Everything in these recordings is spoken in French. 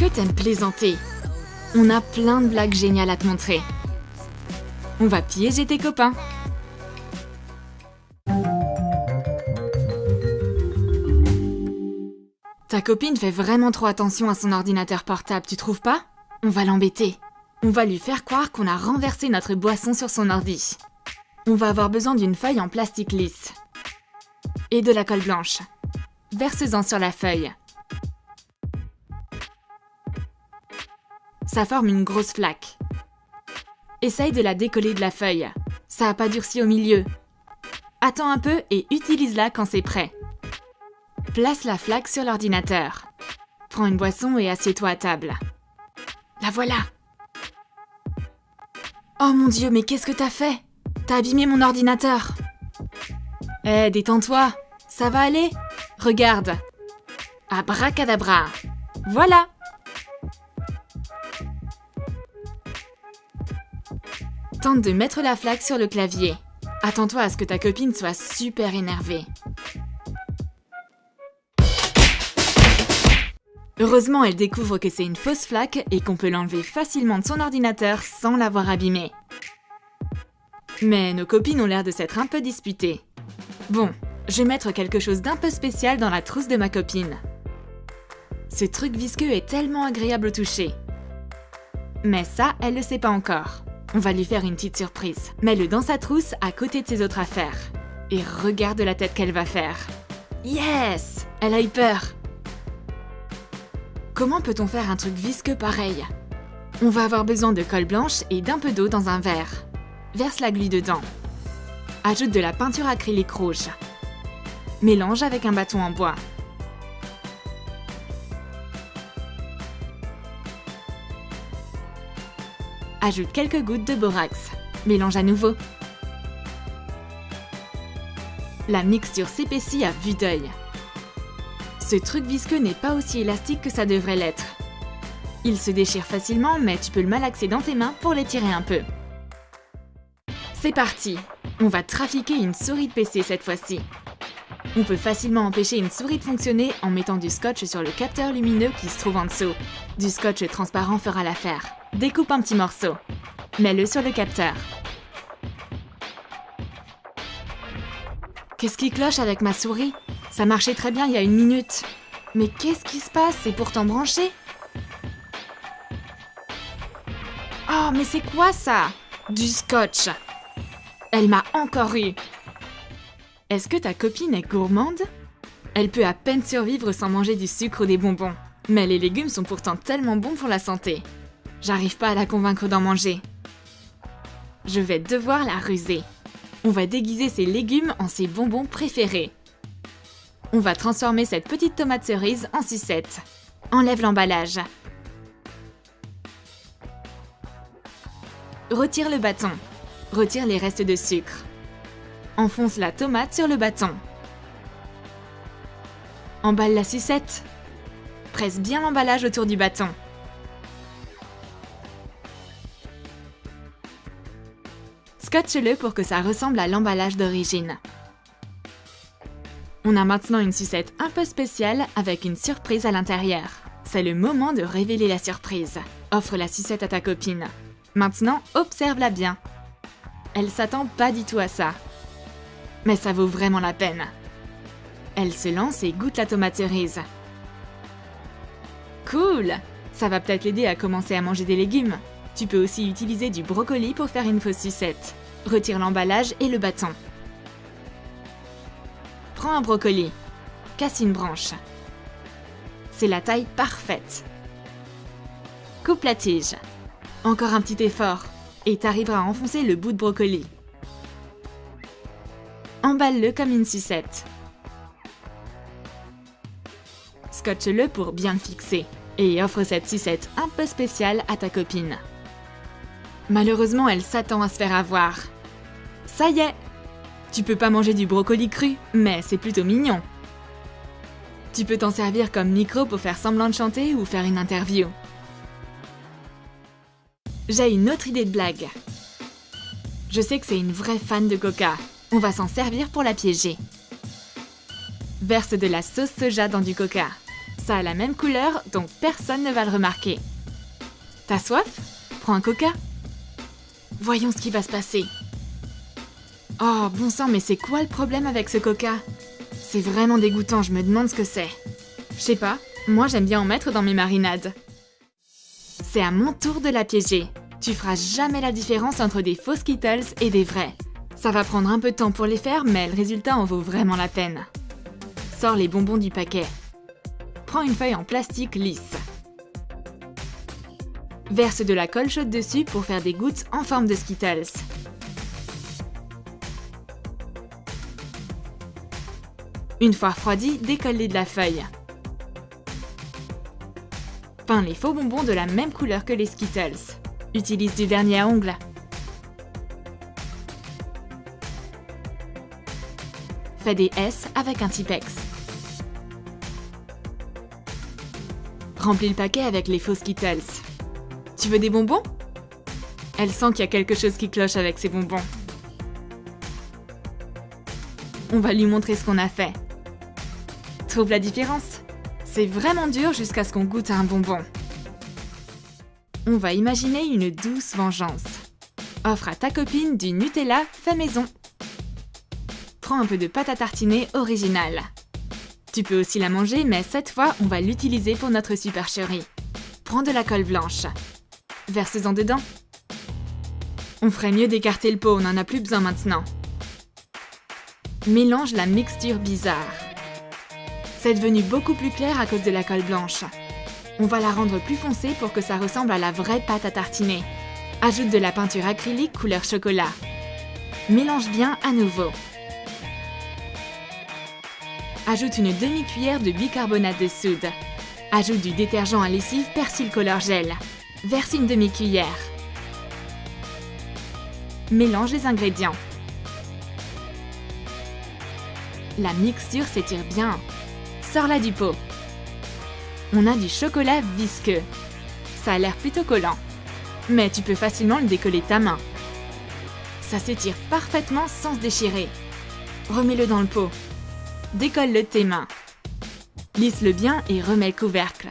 que t'aimes plaisanter. On a plein de blagues géniales à te montrer. On va piéger tes copains. Ta copine fait vraiment trop attention à son ordinateur portable, tu trouves pas? On va l'embêter. On va lui faire croire qu'on a renversé notre boisson sur son ordi. On va avoir besoin d'une feuille en plastique lisse. Et de la colle blanche. Verse-en sur la feuille. Ça forme une grosse flaque. Essaye de la décoller de la feuille. Ça a pas durci au milieu. Attends un peu et utilise-la quand c'est prêt. Place la flaque sur l'ordinateur. Prends une boisson et assieds-toi à table. La voilà! Oh mon Dieu, mais qu'est-ce que t'as fait? T'as abîmé mon ordinateur! Eh, détends-toi! Ça va aller? Regarde! Abracadabra! Voilà! Tente de mettre la flaque sur le clavier. Attends-toi à ce que ta copine soit super énervée. Heureusement, elle découvre que c'est une fausse flaque et qu'on peut l'enlever facilement de son ordinateur sans l'avoir abîmé. Mais nos copines ont l'air de s'être un peu disputées. Bon, je vais mettre quelque chose d'un peu spécial dans la trousse de ma copine. Ce truc visqueux est tellement agréable au toucher. Mais ça, elle le sait pas encore. On va lui faire une petite surprise. Mets-le dans sa trousse à côté de ses autres affaires. Et regarde la tête qu'elle va faire. Yes! Elle a eu peur. Comment peut-on faire un truc visqueux pareil? On va avoir besoin de colle blanche et d'un peu d'eau dans un verre. Verse la glu dedans. Ajoute de la peinture acrylique rouge. Mélange avec un bâton en bois. Ajoute quelques gouttes de borax. Mélange à nouveau. La mixture s'épaissit à vue d'œil. Ce truc visqueux n'est pas aussi élastique que ça devrait l'être. Il se déchire facilement, mais tu peux le malaxer dans tes mains pour l'étirer un peu. C'est parti! On va trafiquer une souris de PC cette fois-ci. On peut facilement empêcher une souris de fonctionner en mettant du scotch sur le capteur lumineux qui se trouve en dessous. Du scotch transparent fera l'affaire. Découpe un petit morceau. Mets-le sur le capteur. Qu'est-ce qui cloche avec ma souris? Ça marchait très bien il y a une minute. Mais qu'est-ce qui se passe? C'est pourtant branché. Oh, mais c'est quoi ça? Du scotch. Elle m'a encore eu. Est-ce que ta copine est gourmande? Elle peut à peine survivre sans manger du sucre ou des bonbons. Mais les légumes sont pourtant tellement bons pour la santé. J'arrive pas à la convaincre d'en manger. Je vais devoir la ruser. On va déguiser ses légumes en ses bonbons préférés. On va transformer cette petite tomate cerise en sucette. Enlève l'emballage. Retire le bâton. Retire les restes de sucre. Enfonce la tomate sur le bâton. Emballe la sucette. Presse bien l'emballage autour du bâton. Scotche-le pour que ça ressemble à l'emballage d'origine. On a maintenant une sucette un peu spéciale avec une surprise à l'intérieur. C'est le moment de révéler la surprise. Offre la sucette à ta copine. Maintenant, observe-la bien. Elle s'attend pas du tout à ça. Mais ça vaut vraiment la peine. Elle se lance et goûte la tomate cerise. Cool! Ça va peut-être l'aider à commencer à manger des légumes. Tu peux aussi utiliser du brocoli pour faire une fausse sucette. Retire l'emballage et le bâton. Prends un brocoli. Casse une branche. C'est la taille parfaite. Coupe la tige. Encore un petit effort. Et t'arriveras à enfoncer le bout de brocoli. Emballe-le comme une sucette. Scotche-le pour bien le fixer. Et offre cette sucette un peu spéciale à ta copine. Malheureusement, elle s'attend à se faire avoir. Ça y est! Tu peux pas manger du brocoli cru, mais c'est plutôt mignon. Tu peux t'en servir comme micro pour faire semblant de chanter ou faire une interview. J'ai une autre idée de blague. Je sais que c'est une vraie fan de Coca. On va s'en servir pour la piéger. Verse de la sauce soja dans du Coca. Ça a la même couleur, donc personne ne va le remarquer. T'as soif? Prends un coca. Voyons ce qui va se passer. Oh, bon sang, mais c'est quoi le problème avec ce coca? C'est vraiment dégoûtant, je me demande ce que c'est. Je sais pas, moi j'aime bien en mettre dans mes marinades. C'est à mon tour de la piéger. Tu feras jamais la différence entre des faux Skittles et des vrais. Ça va prendre un peu de temps pour les faire, mais le résultat en vaut vraiment la peine. Sors les bonbons du paquet. Prends une feuille en plastique lisse. Verse de la colle chaude dessus pour faire des gouttes en forme de Skittles. Une fois refroidi, décolle-les de la feuille. Peins les faux bonbons de la même couleur que les Skittles. Utilise du vernis à ongles. Fais des S avec un Tipex. Remplis le paquet avec les faux Skittles. Tu veux des bonbons? Elle sent qu'il y a quelque chose qui cloche avec ces bonbons. On va lui montrer ce qu'on a fait. Trouve la différence? C'est vraiment dur jusqu'à ce qu'on goûte à un bonbon. On va imaginer une douce vengeance. Offre à ta copine du Nutella fait maison. Prends un peu de pâte à tartiner originale. Tu peux aussi la manger, mais cette fois, on va l'utiliser pour notre supercherie. Prends de la colle blanche. Verse-en dedans. On ferait mieux d'écarter le pot, on n'en a plus besoin maintenant. Mélange la mixture bizarre. C'est devenu beaucoup plus clair à cause de la colle blanche. On va la rendre plus foncée pour que ça ressemble à la vraie pâte à tartiner. Ajoute de la peinture acrylique couleur chocolat. Mélange bien à nouveau. Ajoute une demi-cuillère de bicarbonate de soude. Ajoute du détergent à lessive Persil Color Gel. Verse une demi-cuillère. Mélange les ingrédients. La mixture s'étire bien. Sors-la du pot. On a du chocolat visqueux. Ça a l'air plutôt collant. Mais tu peux facilement le décoller de ta main. Ça s'étire parfaitement sans se déchirer. Remets-le dans le pot. Décolle-le de tes mains. Lisse-le bien et remets le couvercle.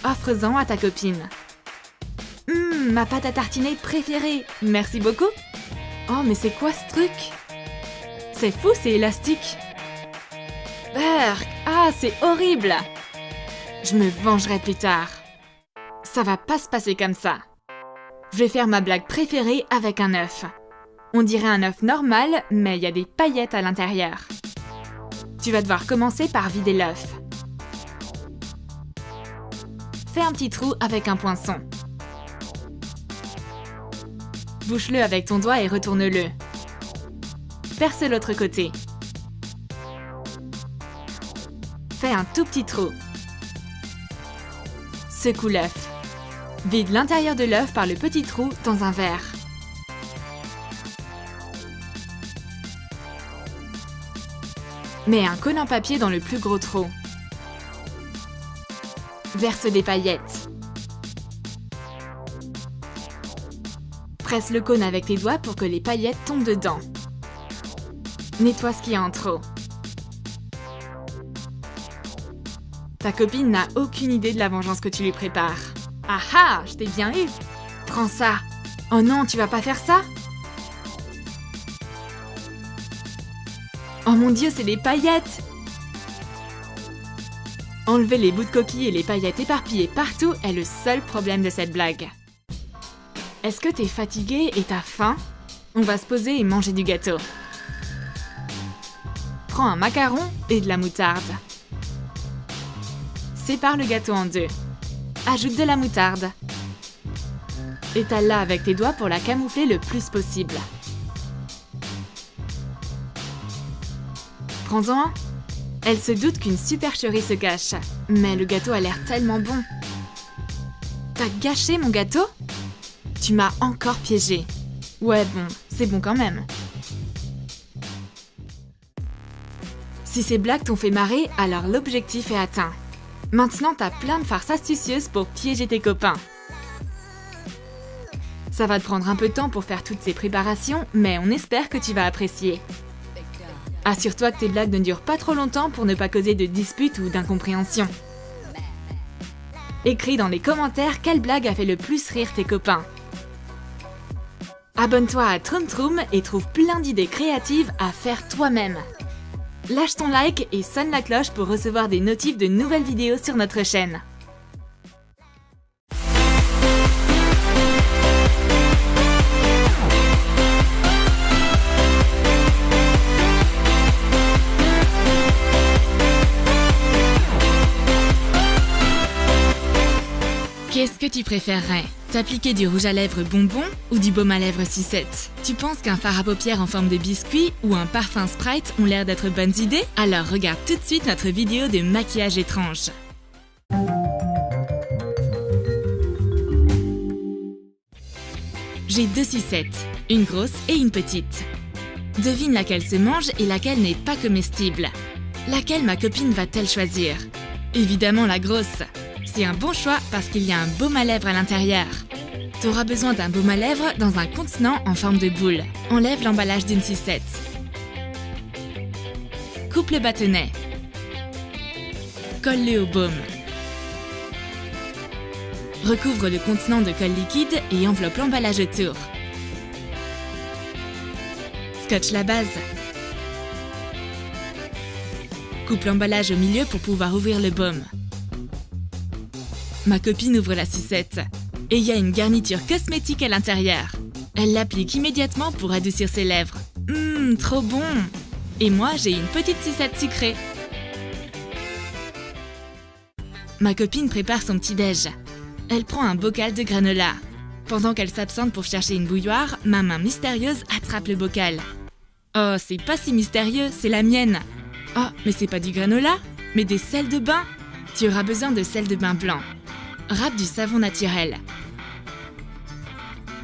Offre-en à ta copine. Ma pâte à tartiner préférée. Merci beaucoup. Oh, mais c'est quoi ce truc? C'est fou, c'est élastique. Berk, ah, c'est horrible. Je me vengerai plus tard. Ça va pas se passer comme ça. Je vais faire ma blague préférée avec un œuf. On dirait un œuf normal, mais il y a des paillettes à l'intérieur. Tu vas devoir commencer par vider l'œuf. Fais un petit trou avec un poinçon. Bouche-le avec ton doigt et retourne-le. Perce l'autre côté. Fais un tout petit trou. Secoue l'œuf. Vide l'intérieur de l'œuf par le petit trou dans un verre. Mets un cône en papier dans le plus gros trou. Verse des paillettes. Presse le cône avec tes doigts pour que les paillettes tombent dedans. Nettoie ce qu'il y a en trop. Ta copine n'a aucune idée de la vengeance que tu lui prépares. Ah ah, je t'ai bien eu. Prends ça. Oh non, tu vas pas faire ça? Oh mon Dieu, c'est des paillettes! Enlever les bouts de coquille et les paillettes éparpillées partout est le seul problème de cette blague. Est-ce que t'es fatigué et t'as faim? On va se poser et manger du gâteau. Prends un macaron et de la moutarde. Sépare le gâteau en deux. Ajoute de la moutarde. Étale-la avec tes doigts pour la camoufler le plus possible. Prends-en un. Elle se doute qu'une supercherie se cache. Mais le gâteau a l'air tellement bon. T'as gâché mon gâteau? Tu m'as encore piégé. Ouais, bon, c'est bon quand même. Si ces blagues t'ont fait marrer, alors l'objectif est atteint. Maintenant, t'as plein de farces astucieuses pour piéger tes copains. Ça va te prendre un peu de temps pour faire toutes ces préparations, mais on espère que tu vas apprécier. Assure-toi que tes blagues ne durent pas trop longtemps pour ne pas causer de disputes ou d'incompréhensions. Écris dans les commentaires quelle blague a fait le plus rire tes copains. Abonne-toi à Troom Troom et trouve plein d'idées créatives à faire toi-même. Lâche ton like et sonne la cloche pour recevoir des notifs de nouvelles vidéos sur notre chaîne. Qu'est-ce que tu préférerais? T'appliquer du rouge à lèvres bonbon ou du baume à lèvres sucette? Tu penses qu'un fard à paupières en forme de biscuit ou un parfum Sprite ont l'air d'être bonnes idées? Alors regarde tout de suite notre vidéo de maquillage étrange. J'ai 2 sucettes, une grosse et une petite. Devine laquelle se mange et laquelle n'est pas comestible. Laquelle ma copine va-t-elle choisir? Évidemment la grosse. C'est un bon choix parce qu'il y a un baume à lèvres à l'intérieur. Tu auras besoin d'un baume à lèvres dans un contenant en forme de boule. Enlève l'emballage d'une sucette. Coupe le bâtonnet. Colle-le au baume. Recouvre le contenant de colle liquide et enveloppe l'emballage autour. Scotche la base. Coupe l'emballage au milieu pour pouvoir ouvrir le baume. Ma copine ouvre la sucette et il y a une garniture cosmétique à l'intérieur. Elle l'applique immédiatement pour adoucir ses lèvres. Trop bon! Et moi, j'ai une petite sucette sucrée. Ma copine prépare son petit-déj. Elle prend un bocal de granola. Pendant qu'elle s'absente pour chercher une bouilloire, ma main mystérieuse attrape le bocal. Oh, c'est pas si mystérieux, c'est la mienne. Oh, mais c'est pas du granola, mais des sels de bain. Tu auras besoin de sel de bain blanc. Râpe du savon naturel.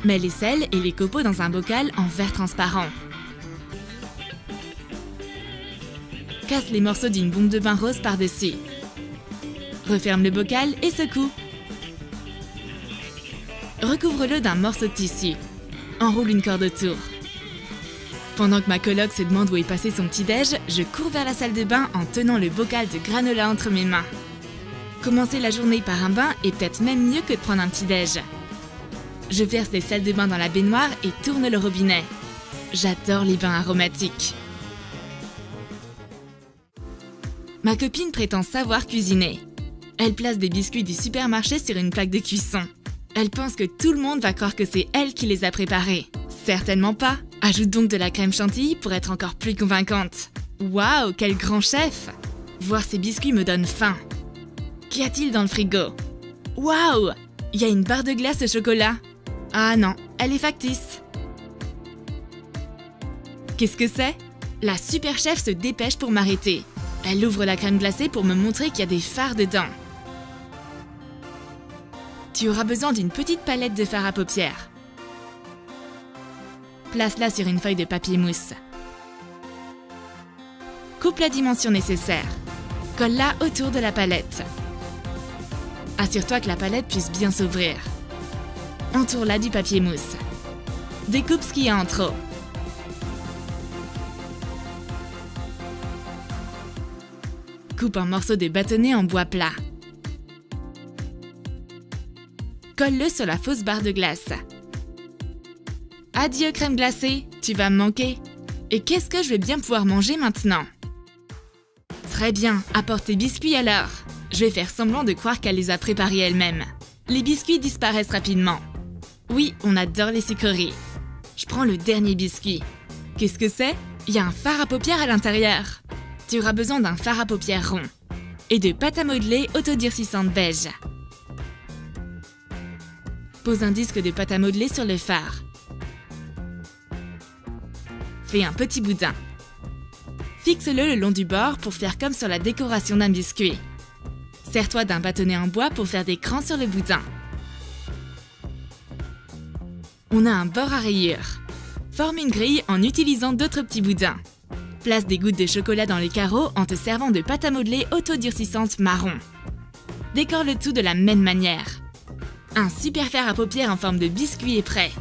Mets les sels et les copeaux dans un bocal en verre transparent. Casse les morceaux d'une bombe de bain rose par-dessus. Referme le bocal et secoue. Recouvre-le d'un morceau de tissu. Enroule une corde autour. Pendant que ma coloc se demande où est passé son petit-déj, je cours vers la salle de bain en tenant le bocal de granola entre mes mains. Commencer la journée par un bain est peut-être même mieux que de prendre un petit-déj. Je verse les sels de bain dans la baignoire et tourne le robinet. J'adore les bains aromatiques. Ma copine prétend savoir cuisiner. Elle place des biscuits du supermarché sur une plaque de cuisson. Elle pense que tout le monde va croire que c'est elle qui les a préparés. Certainement pas. Ajoute donc de la crème chantilly pour être encore plus convaincante. Waouh, quel grand chef! Voir ces biscuits me donne faim. Qu'y a-t-il dans le frigo? Waouh! Il y a une barre de glace au chocolat. Ah non, elle est factice. Qu'est-ce que c'est? La super chef se dépêche pour m'arrêter. Elle ouvre la crème glacée pour me montrer qu'il y a des fards dedans. Tu auras besoin d'une petite palette de fard à paupières. Place-la sur une feuille de papier mousse. Coupe la dimension nécessaire. Colle-la autour de la palette. Assure-toi que la palette puisse bien s'ouvrir. Entoure-la du papier mousse. Découpe ce qu'il y a en trop. Coupe un morceau de bâtonnet en bois plat. Colle-le sur la fausse barre de glace. Adieu crème glacée, tu vas me manquer. Et qu'est-ce que je vais bien pouvoir manger maintenant? Très bien, apporte tes biscuits alors. Je vais faire semblant de croire qu'elle les a préparés elle-même. Les biscuits disparaissent rapidement. Oui, on adore les sucreries. Je prends le dernier biscuit. Qu'est-ce que c'est? Il y a un fard à paupières à l'intérieur. Tu auras besoin d'un fard à paupières rond. Et de pâte à modeler autodurcissante beige. Pose un disque de pâte à modeler sur le fard. Fais un petit boudin. Fixe-le le long du bord pour faire comme sur la décoration d'un biscuit. Sers-toi d'un bâtonnet en bois pour faire des crans sur le boudin. On a un bord à rayures. Forme une grille en utilisant d'autres petits boudins. Place des gouttes de chocolat dans les carreaux en te servant de pâte à modeler autodurcissante marron. Décore le tout de la même manière. Un super fer à paupières en forme de biscuit est prêt.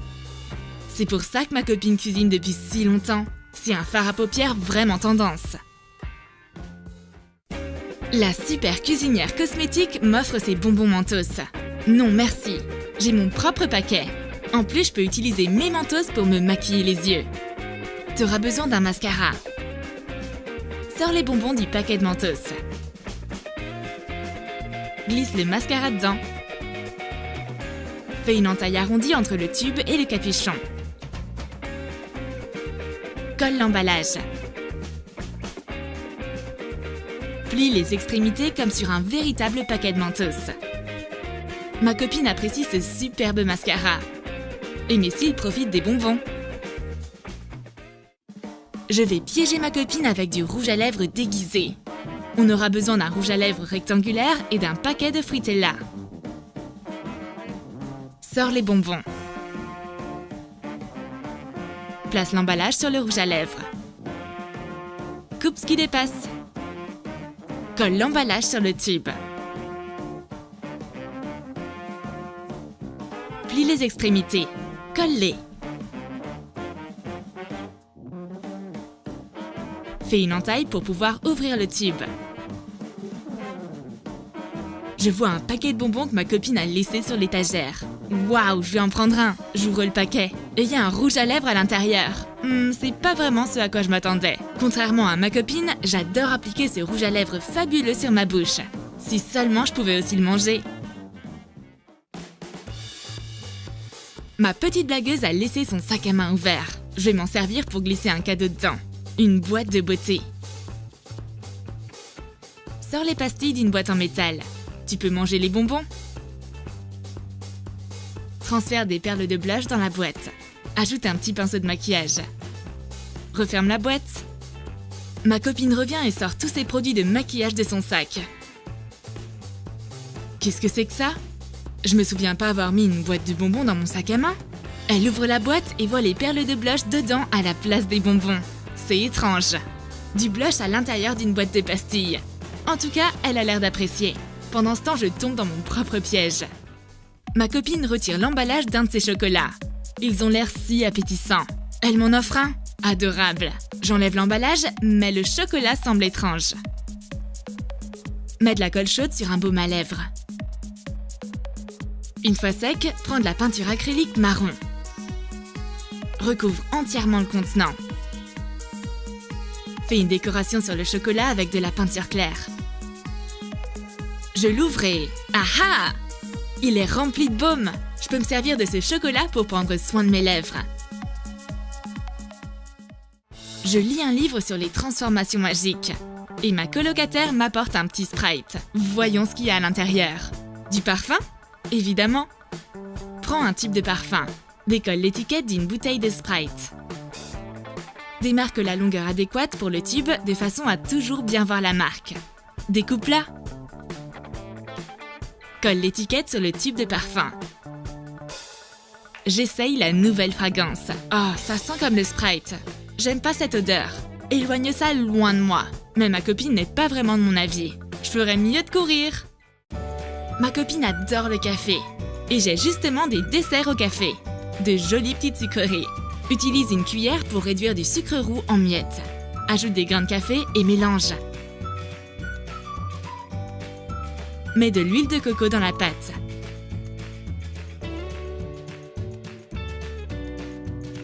C'est pour ça que ma copine cuisine depuis si longtemps. C'est un fard à paupières vraiment tendance. La super cuisinière cosmétique m'offre ses bonbons Mentos. Non merci, j'ai mon propre paquet. En plus, je peux utiliser mes Mentos pour me maquiller les yeux. T'auras besoin d'un mascara. Sors les bonbons du paquet de Mentos. Glisse le mascara dedans. Fais une entaille arrondie entre le tube et le capuchon. Colle l'emballage. Plie les extrémités comme sur un véritable paquet de Mentos. Ma copine apprécie ce superbe mascara. Et mes cils profitent des bonbons. Je vais piéger ma copine avec du rouge à lèvres déguisé. On aura besoin d'un rouge à lèvres rectangulaire et d'un paquet de Fruitella. Sors les bonbons. Place l'emballage sur le rouge à lèvres. Coupe ce qui dépasse. Colle l'emballage sur le tube. Plie les extrémités. Colle-les. Fais une entaille pour pouvoir ouvrir le tube. Je vois un paquet de bonbons que ma copine a laissé sur l'étagère. Waouh, je vais en prendre un. J'ouvre le paquet. Et il y a un rouge à lèvres à l'intérieur. C'est pas vraiment ce à quoi je m'attendais. Contrairement à ma copine, j'adore appliquer ce rouge à lèvres fabuleux sur ma bouche. Si seulement je pouvais aussi le manger. Ma petite blagueuse a laissé son sac à main ouvert. Je vais m'en servir pour glisser un cadeau dedans. Une boîte de beauté. Sors les pastilles d'une boîte en métal. Tu peux manger les bonbons. Transfère des perles de blush dans la boîte. Ajoute un petit pinceau de maquillage. Referme la boîte. Ma copine revient et sort tous ses produits de maquillage de son sac. Qu'est-ce que c'est que ça? Je me souviens pas avoir mis une boîte de bonbons dans mon sac à main. Elle ouvre la boîte et voit les perles de blush dedans à la place des bonbons. C'est étrange. Du blush à l'intérieur d'une boîte de pastilles. En tout cas, elle a l'air d'apprécier. Pendant ce temps, je tombe dans mon propre piège. Ma copine retire l'emballage d'un de ses chocolats. Ils ont l'air si appétissants. Elle m'en offre un. Adorable. J'enlève l'emballage, mais le chocolat semble étrange. Mets de la colle chaude sur un baume à lèvres. Une fois sec, prends de la peinture acrylique marron. Recouvre entièrement le contenant. Fais une décoration sur le chocolat avec de la peinture claire. Je l'ouvre et... Ah! Il est rempli de baume. Je peux me servir de ce chocolat pour prendre soin de mes lèvres. Je lis un livre sur les transformations magiques. Et ma colocataire m'apporte un petit Sprite. Voyons ce qu'il y a à l'intérieur. Du parfum? Évidemment. Prends un tube de parfum. Décolle l'étiquette d'une bouteille de Sprite. Démarque la longueur adéquate pour le tube de façon à toujours bien voir la marque. Découpe-la. Colle l'étiquette sur le tube de parfum. J'essaye la nouvelle fragrance. Oh, ça sent comme le Sprite. J'aime pas cette odeur. Éloigne ça loin de moi. Mais ma copine n'est pas vraiment de mon avis. Je ferais mieux de courir. Ma copine adore le café. Et j'ai justement des desserts au café. De jolies petites sucreries. Utilise une cuillère pour réduire du sucre roux en miettes. Ajoute des grains de café et mélange. Mets de l'huile de coco dans la pâte.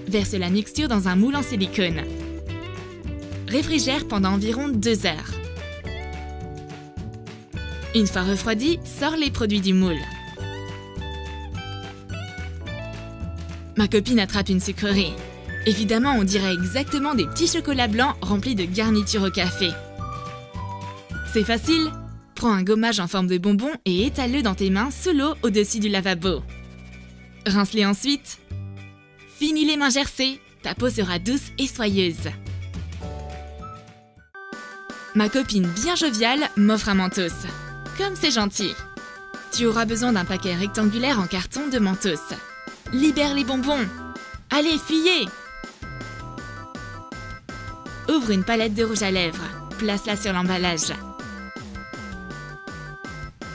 Verse la mixture dans un moule en silicone. Réfrigère pendant environ 2 heures. Une fois refroidi, sors les produits du moule. Ma copine attrape une sucrerie. Évidemment, on dirait exactement des petits chocolats blancs remplis de garniture au café. C'est facile. Prends un gommage en forme de bonbon et étale-le dans tes mains sous l'eau au-dessus du lavabo. Rince-les ensuite. Finis les mains gercées, ta peau sera douce et soyeuse. Ma copine bien joviale m'offre un Mentos. Comme c'est gentil. Tu auras besoin d'un paquet rectangulaire en carton de Mentos. Libère les bonbons. Allez, fuyez! Ouvre une palette de rouge à lèvres. Place-la sur l'emballage.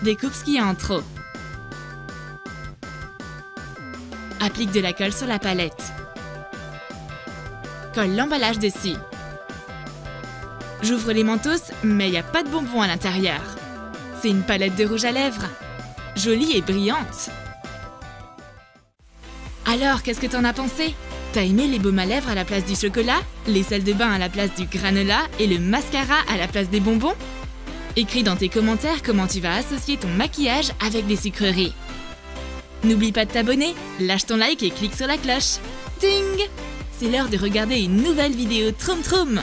Découpe ce qu'il y a en trop. Applique de la colle sur la palette. Colle l'emballage dessus. J'ouvre les mentos, mais il n'y a pas de bonbons à l'intérieur. C'est une palette de rouge à lèvres. Jolie et brillante. Alors, qu'est-ce que t'en as pensé? T'as aimé les baumes à lèvres à la place du chocolat, les salles de bain à la place du granola et le mascara à la place des bonbons? Écris dans tes commentaires comment tu vas associer ton maquillage avec des sucreries. N'oublie pas de t'abonner, lâche ton like et clique sur la cloche. Ding! C'est l'heure de regarder une nouvelle vidéo Troum Troum!